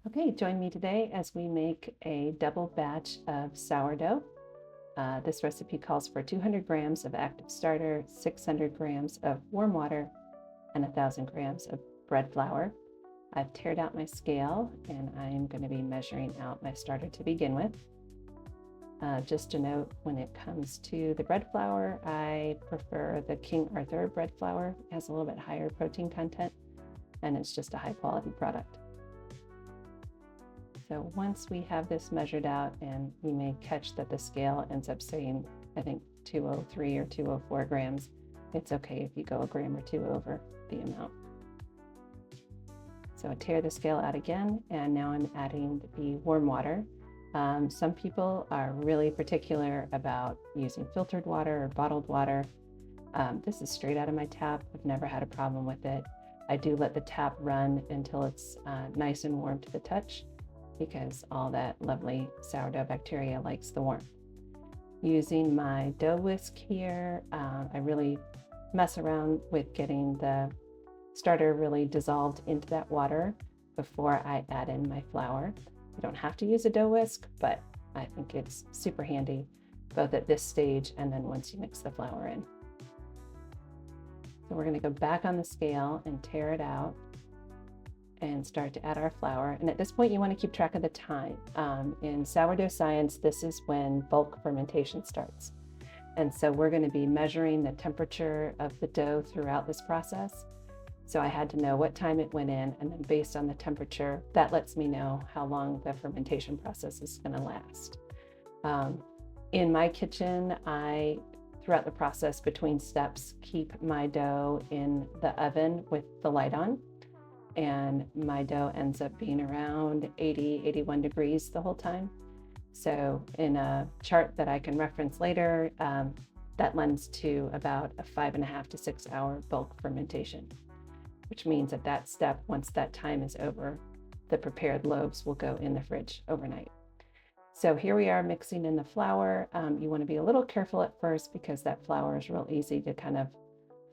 Okay, join me today as we make a double batch of sourdough. This recipe calls for 200 grams of active starter, 600 grams of warm water, and 1,000 grams of bread flour. I've tared out my scale and I'm going to be measuring out my starter to begin with. Just a note, when it comes to the bread flour, I prefer the King Arthur bread flour. It has a little bit higher protein content and it's just a high quality product. So once we have this measured out, and you may catch that the scale ends up saying, I think 203 or 204 grams, it's okay if you go a gram or two over the amount. So I tear the scale out again, and now I'm adding the warm water. Some people are really particular about using filtered water or bottled water. This is straight out of my tap. I've never had a problem with it. I do let the tap run until it's nice and warm to the touch, because all that lovely sourdough bacteria likes the warmth. Using my dough whisk here, I really mess around with getting the starter really dissolved into that water before I add in my flour. You don't have to use a dough whisk, but I think it's super handy both at this stage and then once you mix the flour in. So we're going to go back on the scale and tear it out and start to add our flour. And at this point, you want to keep track of the time. In sourdough science, this is when bulk fermentation starts. And so we're going to be measuring the temperature of the dough throughout this process. So I had to know what time it went in, and then based on the temperature, that lets me know how long the fermentation process is going to last. In my kitchen, throughout the process between steps, keep my dough in the oven with the light on. And my dough ends up being around 80, 81 degrees the whole time. So in a chart that I can reference later, that lends to about a 5.5 to 6 hour bulk fermentation, which means at that step, once that time is over, the prepared loaves will go in the fridge overnight. So here we are mixing in the flour. You want to be a little careful at first because that flour is real easy to kind of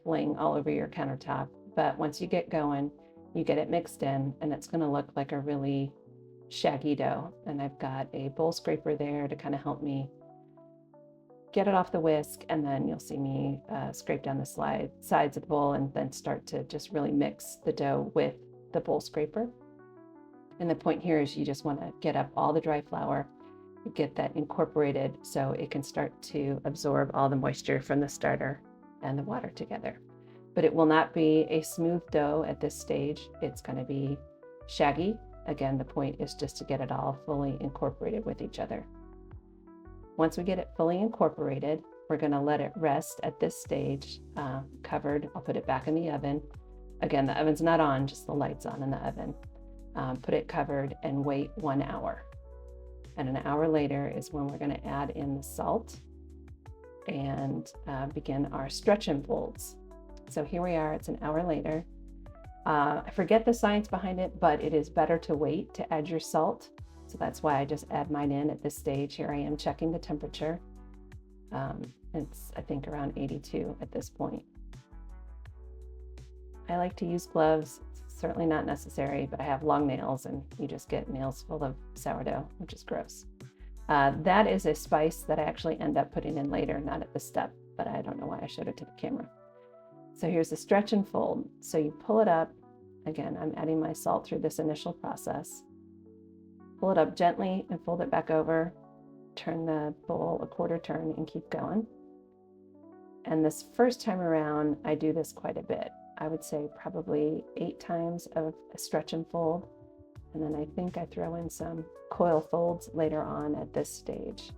fling all over your countertop. But once you get going, you get it mixed in, and it's going to look like a really shaggy dough. And I've got a bowl scraper there to kind of help me get it off the whisk, and then you'll see me scrape down the sides of the bowl and then start to just really mix the dough with the bowl scraper. And the point here is you just want to get up all the dry flour, get that incorporated so it can start to absorb all the moisture from the starter and the water together. But it will not be a smooth dough at this stage. It's going to be shaggy. Again, the point is just to get it all fully incorporated with each other. Once we get it fully incorporated, we're going to let it rest at this stage, covered. I'll put it back in the oven. Again, the oven's not on, just the light's on in the oven. Put it covered and wait 1 hour. And an hour later is when we're going to add in the salt and begin our stretch and folds. So here we are, it's an hour later. I forget the science behind it, but it is better to wait to add your salt. So that's why I just add mine in at this stage. Here I am checking the temperature. It's, I think, around 82 at this point. I like to use gloves. It's certainly not necessary, but I have long nails and you just get nails full of sourdough, which is gross. That is a spice that I actually end up putting in later, not at this step, but I don't know why I showed it to the camera. So here's the stretch and fold. So you pull it up. Again, I'm adding my salt through this initial process. Pull it up gently and fold it back over. Turn the bowl a quarter turn and keep going. And this first time around, I do this quite a bit. I would say probably 8 times of a stretch and fold. And then I think I throw in some coil folds later on at this stage.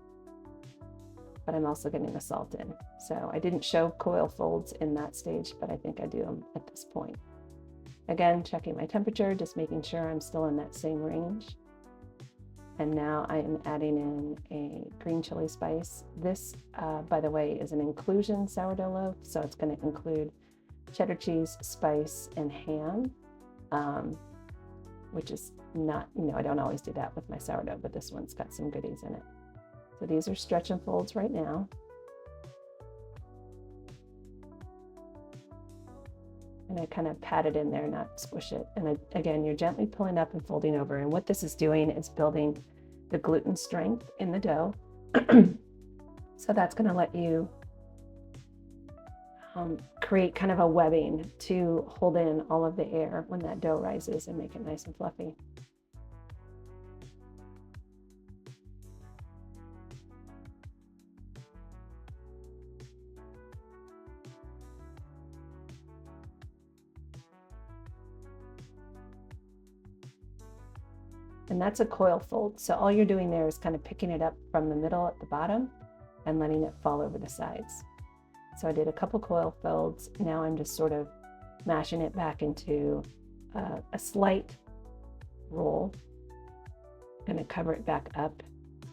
But I'm also getting the salt in. So I didn't show coil folds in that stage, but I think I do them at this point. Again, checking my temperature, just making sure I'm still in that same range. And now I am adding in a green chili spice. This, by the way, is an inclusion sourdough loaf. So it's going to include cheddar cheese, spice, and ham, which is not, I don't always do that with my sourdough, but this one's got some goodies in it. So these are stretch and folds right now. And I kind of pat it in there, not squish it. And again, you're gently pulling up and folding over. And what this is doing is building the gluten strength in the dough. So that's going to let you create kind of a webbing to hold in all of the air when that dough rises and make it nice and fluffy. And that's a coil fold. So all you're doing there is kind of picking it up from the middle at the bottom and letting it fall over the sides. So I did a couple coil folds. Now I'm just sort of mashing it back into a slight roll. Going to cover it back up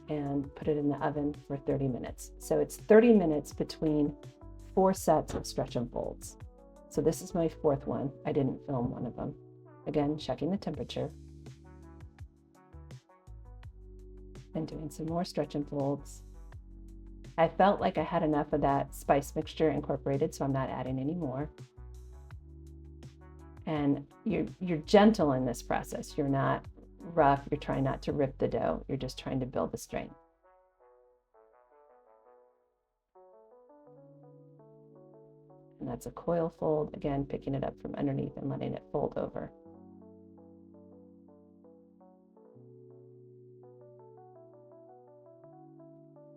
and put it in the oven for 30 minutes. So it's 30 minutes between 4 sets of stretch and folds. So this is my 4th one. I didn't film one of them. Again, checking the temperature. And doing some more stretch and folds. I felt like I had enough of that spice mixture incorporated, so I'm not adding any more. And you're gentle in this process. You're not rough. You're trying not to rip the dough. You're just trying to build the strength. And that's a coil fold. Again, picking it up from underneath and letting it fold over.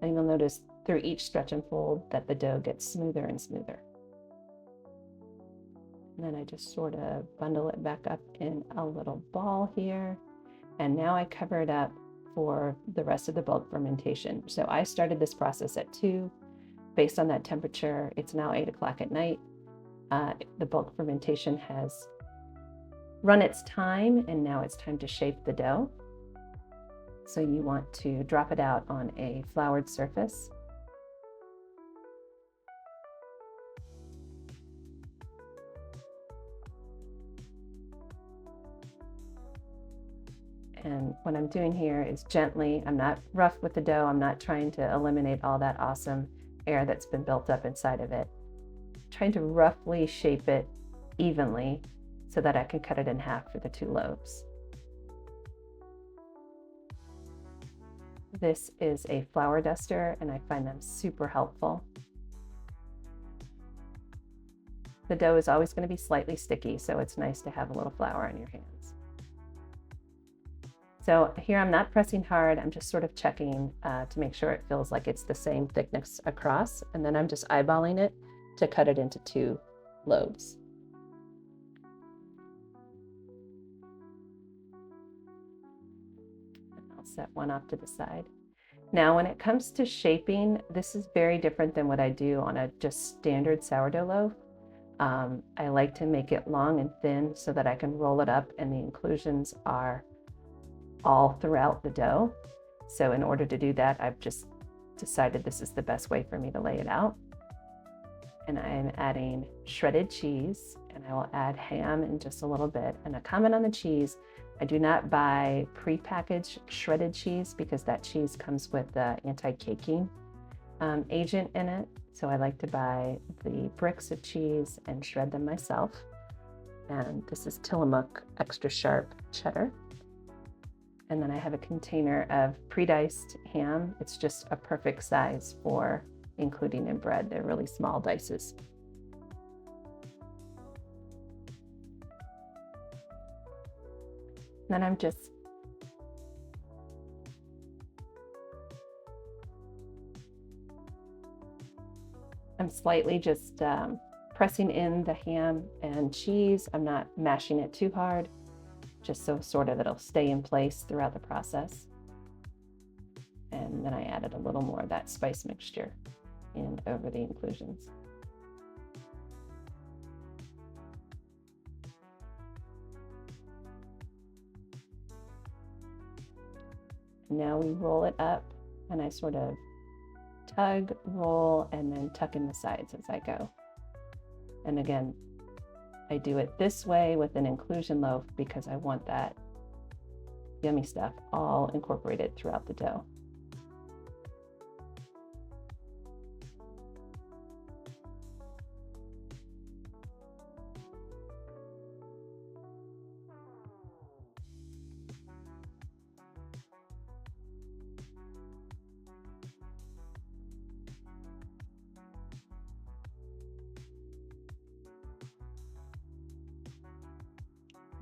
And you'll notice through each stretch and fold that the dough gets smoother and smoother. And then I just sort of bundle it back up in a little ball here. And now I cover it up for the rest of the bulk fermentation. So I started this process at 2. Based on that temperature, it's now 8 o'clock at night. The bulk fermentation has run its time, and now it's time to shape the dough. So you want to drop it out on a floured surface. And what I'm doing here is gently, I'm not rough with the dough. I'm not trying to eliminate all that awesome air that's been built up inside of it. I'm trying to roughly shape it evenly so that I can cut it in half for the 2 loaves. This is a flour duster, and I find them super helpful. The dough is always going to be slightly sticky, so it's nice to have a little flour on your hands. So here I'm not pressing hard, I'm just sort of checking to make sure it feels like it's the same thickness across, and then I'm just eyeballing it to cut it into 2 loaves. Set one off to the side. Now when it comes to shaping, this is very different than what I do on a just standard sourdough loaf. I like to make it long and thin so that I can roll it up and the inclusions are all throughout the dough. So in order to do that, I've just decided this is the best way for me to lay it out. And I'm adding shredded cheese, and I will add ham in just a little bit. And a comment on the cheese, I do not buy prepackaged shredded cheese because that cheese comes with the anti-caking agent in it. So I like to buy the bricks of cheese and shred them myself. And this is Tillamook extra sharp cheddar. And then I have a container of pre-diced ham. It's just a perfect size for including in bread. They're really small dices. Then I'm slightly just pressing in the ham and cheese. I'm not mashing it too hard, just so sort of it'll stay in place throughout the process. And then I added a little more of that spice mixture in over the inclusions. Now we roll it up, and I sort of tug, roll, and then tuck in the sides as I go. And again, I do it this way with an inclusion loaf because I want that yummy stuff all incorporated throughout the dough.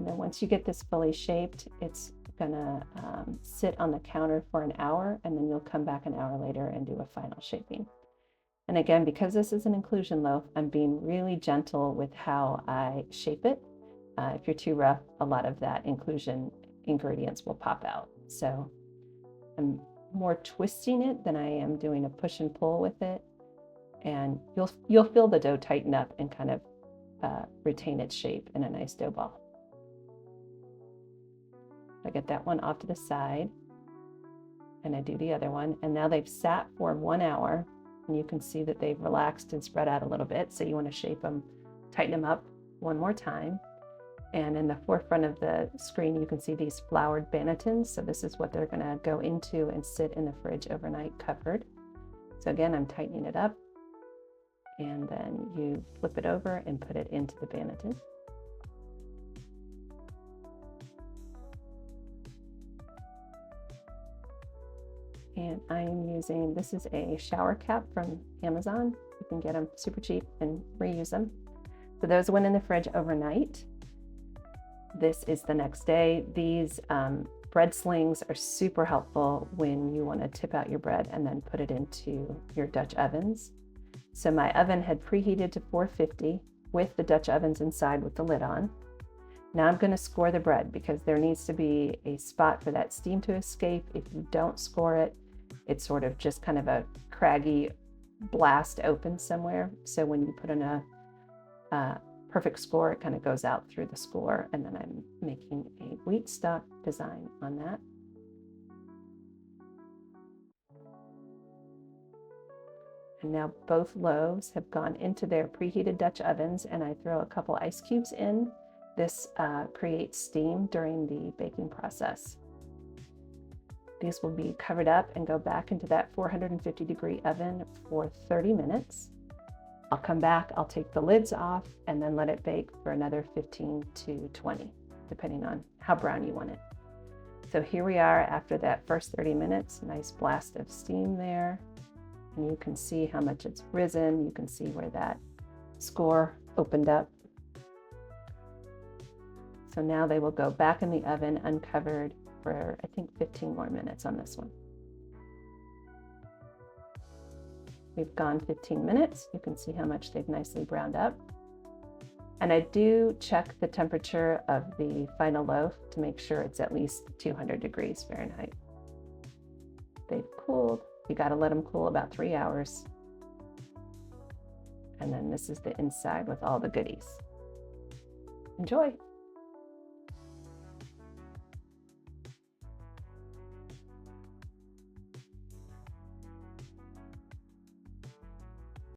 And then once you get this fully shaped, it's gonna sit on the counter for an hour, and then you'll come back an hour later and do a final shaping. And again, because this is an inclusion loaf, I'm being really gentle with how I shape it. If you're too rough, a lot of that inclusion ingredients will pop out. So I'm more twisting it than I am doing a push and pull with it. And you'll feel the dough tighten up and kind of retain its shape in a nice dough ball. I get that one off to the side, and I do the other one. And now they've sat for 1 hour, and you can see that they've relaxed and spread out a little bit. So you want to shape them, tighten them up one more time. And in the forefront of the screen, you can see these floured bannetons. So this is what they're going to go into and sit in the fridge overnight covered. So again, I'm tightening it up, and then you flip it over and put it into the banneton. And I am using, this is a shower cap from Amazon. You can get them super cheap and reuse them. So those went in the fridge overnight. This is the next day. These bread slings are super helpful when you want to tip out your bread and then put it into your Dutch ovens. So my oven had preheated to 450 with the Dutch ovens inside with the lid on. Now I'm going to score the bread because there needs to be a spot for that steam to escape. If you don't score it, it's sort of just kind of a craggy blast open somewhere. So when you put in a perfect score, it kind of goes out through the score. And then I'm making a wheat stock design on that. And now both loaves have gone into their preheated Dutch ovens, and I throw a couple ice cubes in. This creates steam during the baking process. These will be covered up and go back into that 450-degree oven for 30 minutes. I'll come back, I'll take the lids off, and then let it bake for another 15 to 20, depending on how brown you want it. So here we are after that first 30 minutes, nice blast of steam there. And you can see how much it's risen. You can see where that score opened up. So now they will go back in the oven uncovered for, I think, 15 more minutes on this one. We've gone 15 minutes. You can see how much they've nicely browned up. And I do check the temperature of the final loaf to make sure it's at least 200 degrees Fahrenheit. They've cooled. You got to let them cool about 3 hours. And then this is the inside with all the goodies. Enjoy.